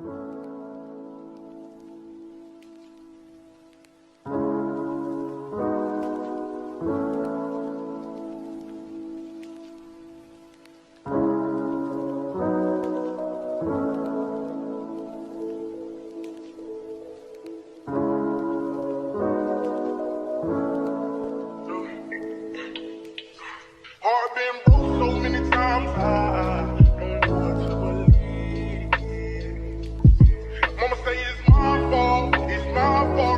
Heart been broke so many times, I don't know what to believe. Mama say it's my fault,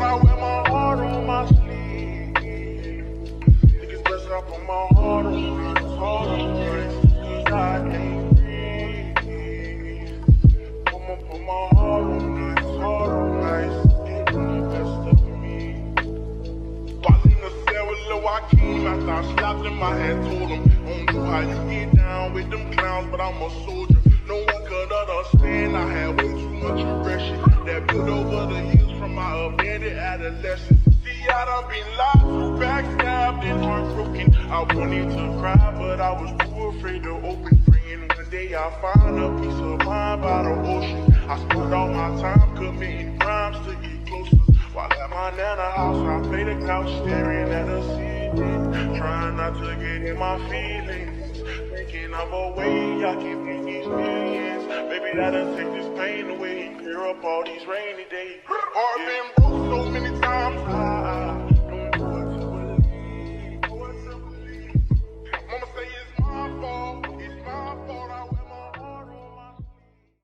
I wear my heart on my sleeve. Think it's best I put my heart on this, heart on this, cause I can't breathe. I'ma put my heart on this, heart on this, getting the best of me. While in the cell with Lil Joaquin, after I slapped him, I had told him, I don't know how you get down with them clowns, but I'm a soldier. No one could understand, I had way too much aggression that built over the years from my abandoned adolescence. See, I done been lied to, backstabbed and heartbroken. I wanted to cry, but I was too afraid to open. Praying one day I'll find a peace of mind by the ocean. I spent all my time committing crimes to get closer. While at my nana house, I play the couch, staring at the ceiling, trying not to get in my feelings, thinking of a way I can make these millions. Maybe that'll take this pain away, clear up all these rainy days. Heart been